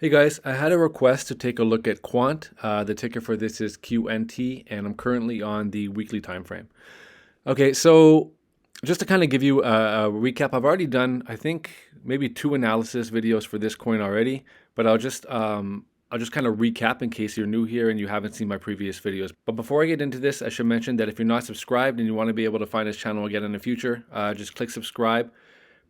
Hey guys, I had a request to take a look at Quant. The ticker for this is QNT, and I'm currently on the weekly time frame. Okay, so just to kind of give you a recap, I've already done, I think, maybe two analysis videos for this coin already, but I'll just kind of recap in case you're new here and you haven't seen my previous videos. But before I get into this, I should mention that if you're not subscribed and you want to be able to find this channel again in the future, just click subscribe.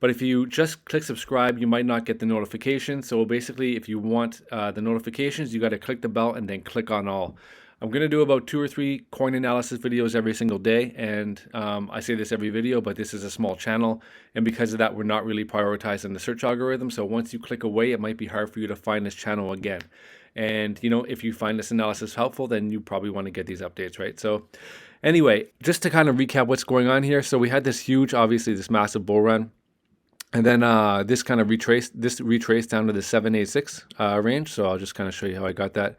But if you just click subscribe, you might not get the notification. So basically, if you want the notifications, you got to click the bell and then click on all. I'm going to do about 2 or 3 coin analysis videos every single day. And I say this every video, but this is a small channel. And because of that, we're not really prioritizing the search algorithm. So once you click away, it might be hard for you to find this channel again. And, if you find this analysis helpful, then you probably want to get these updates, right? So anyway, just to kind of recap what's going on here. So we had this huge, obviously, this massive bull run. And then this kind of retraced down to the 786 range. So I'll just kind of show you how I got that.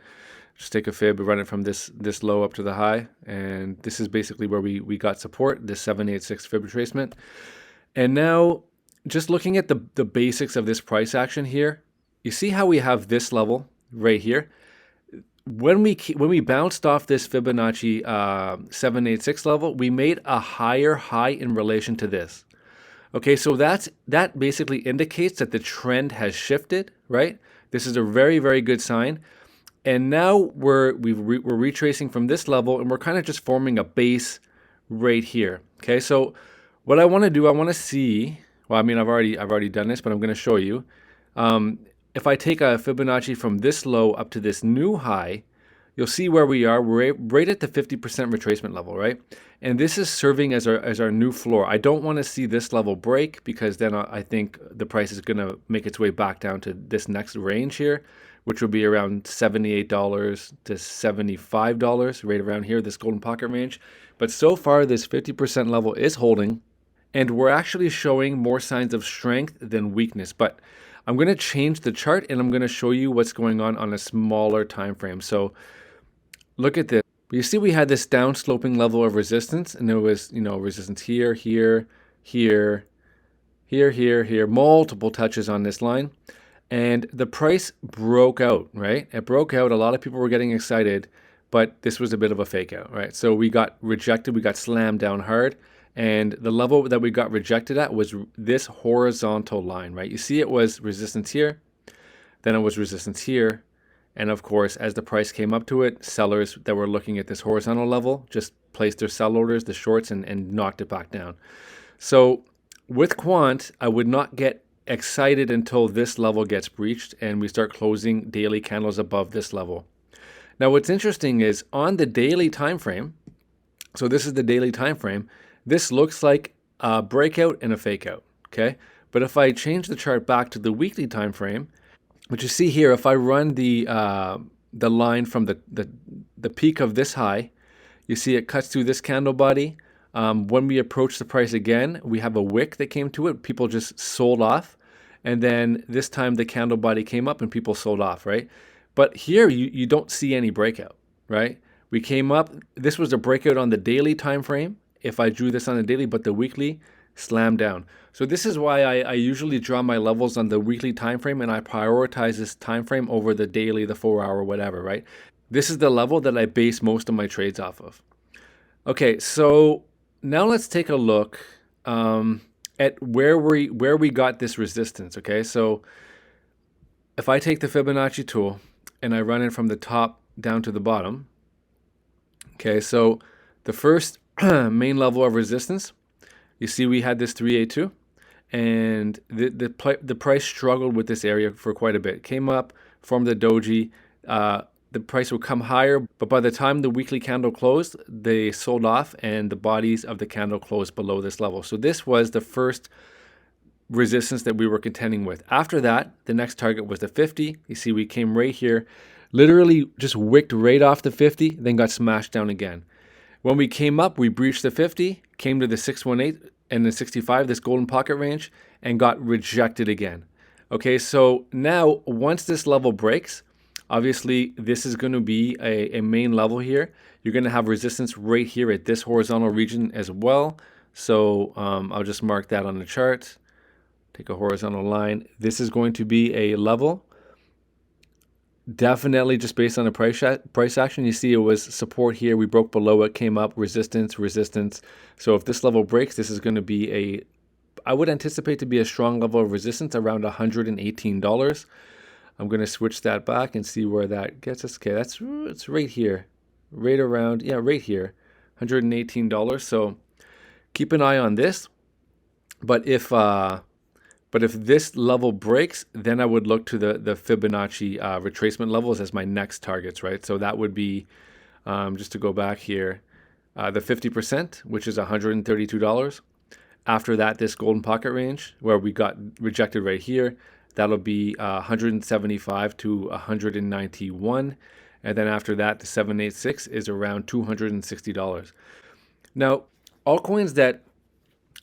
Just take a fib, run it from this low up to the high. And this is basically where we got support, this 786 fib retracement. And now just looking at the basics of this price action here, you see how we have this level right here. When we bounced off this Fibonacci 786 level, we made a higher high in relation to this. Okay, so that basically indicates that the trend has shifted, right? This is a very, very good sign. And now we're retracing from this level, and we're kind of just forming a base right here. Okay, so what I want to do, I want to see. Well, I mean, I've already done this, but I'm going to show you. If I take a Fibonacci from this low up to this new high, you'll see where we are. We're right at the 50% retracement level, right? And this is serving as our new floor. I don't want to see this level break because then I think the price is going to make its way back down to this next range here, which would be around $78 to $75, right around here, this golden pocket range. But so far, this 50% level is holding, and we're actually showing more signs of strength than weakness. But I'm going to change the chart, and I'm going to show you what's going on a smaller time frame. So look at this. You see we had this down-sloping level of resistance, and there was, resistance here, here, here, here, multiple touches on this line. And the price broke out, right? It broke out. A lot of people were getting excited, but this was a bit of a fake out, right? So we got rejected. We got slammed down hard. And the level that we got rejected at was this horizontal line, right? You see it was resistance here, then it was resistance here. And of course, as the price came up to it, sellers that were looking at this horizontal level just placed their sell orders, the shorts, and knocked it back down. So with Quant, I would not get excited until this level gets breached and we start closing daily candles above this level. Now, what's interesting is on the daily time frame, so this is the daily time frame, this looks like a breakout and a fake out, okay? But if I change the chart back to the weekly time frame, what you see here, if I run the line from the peak of this high, you see it cuts through this candle body. When we approach the price again, we have a wick that came to it. People just sold off. And then this time the candle body came up and people sold off, right? But here you don't see any breakout, right? We came up. This was a breakout on the daily time frame. If I drew this on the daily, but the weekly slammed down. So this is why I usually draw my levels on the weekly time frame, and I prioritize this time frame over the daily, the 4-hour, whatever, right? This is the level that I base most of my trades off of. Okay, so now let's take a look at where we got this resistance. Okay, so if I take the Fibonacci tool and I run it from the top down to the bottom, okay, so the first main level of resistance, you see we had this 382, and the price struggled with this area for quite a bit. Came up, formed the doji. The price would come higher, but by the time the weekly candle closed, they sold off, and the bodies of the candle closed below this level. So this was the first resistance that we were contending with. After that, the next target was the 50. You see we came right here, literally just wicked right off the 50, then got smashed down again. When we came up, we breached the 50, came to the 618 and the 65, this golden pocket range, and got rejected again. Okay, so now once this level breaks, obviously this is going to be a main level here. You're going to have resistance right here at this horizontal region as well. So I'll just mark that on the chart. Take a horizontal line. This is going to be a level. Definitely just based on the price action. You see it was support here. We broke below it, came up, resistance, resistance. So if this level breaks, this is going to be I would anticipate to be a strong level of resistance around $118. I'm going to switch that back and see where that gets us. Okay, it's right here, right around, yeah, right here, $118. So keep an eye on this. But if this level breaks, then I would look to the Fibonacci retracement levels as my next targets, right? So that would be, just to go back here, the 50%, which is $132. After that, this golden pocket range where we got rejected right here, that'll be 175 to 191. And then after that, the 786 is around $260. Now, altcoins that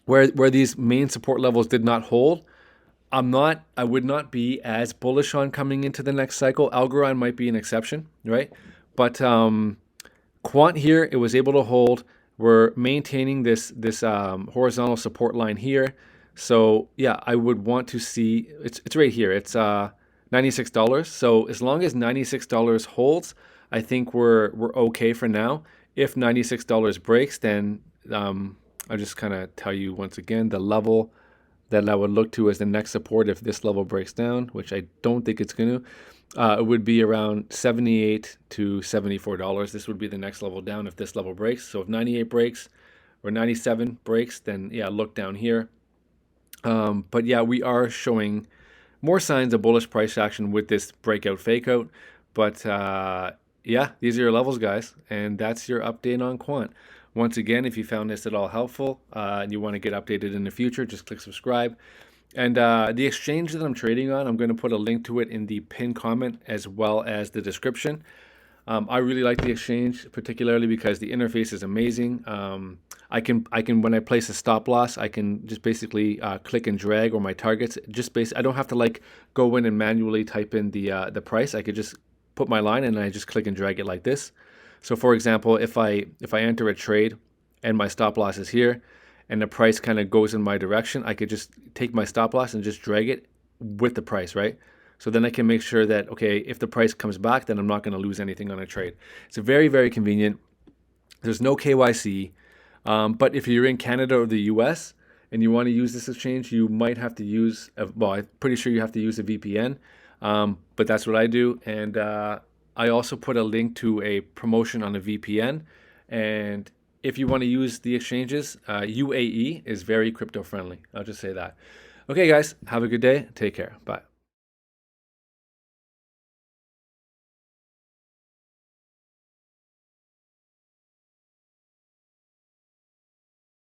where these main support levels did not hold, I would not be as bullish on coming into the next cycle. Algorand might be an exception, right? But Quant here, it was able to hold. We're maintaining this horizontal support line here. So yeah, I would want to see, it's right here. It's $96. So as long as $96 holds, I think we're okay for now. If $96 breaks, then I'll just kind of tell you once again the level that I would look to as the next support if this level breaks down, which I don't think it's going to. It would be around $78 to $74. This would be the next level down if this level breaks. So if 98 breaks or 97 breaks, then yeah, look down here. But yeah, we are showing more signs of bullish price action with this breakout fake out. But yeah, these are your levels, guys. And that's your update on Quant. Once again, if you found this at all helpful and you want to get updated in the future, just click subscribe. And the exchange that I'm trading on, I'm going to put a link to it in the pinned comment as well as the description. I really like the exchange, particularly because the interface is amazing. I can when I place a stop loss, I can just basically click and drag or my targets. I don't have to like go in and manually type in the price. I could just put my line and I just click and drag it like this. So for example, if I enter a trade and my stop loss is here and the price kind of goes in my direction, I could just take my stop loss and just drag it with the price, right? So then I can make sure that, okay, if the price comes back, then I'm not going to lose anything on a trade. It's very, very convenient. There's no KYC. But if you're in Canada or the US and you want to use this exchange, you might have to use, well, I'm pretty sure you have to use a VPN. But that's what I do. And I also put a link to a promotion on a VPN. And if you want to use the exchanges, UAE is very crypto friendly. I'll just say that. Okay, guys, have a good day. Take care. Bye.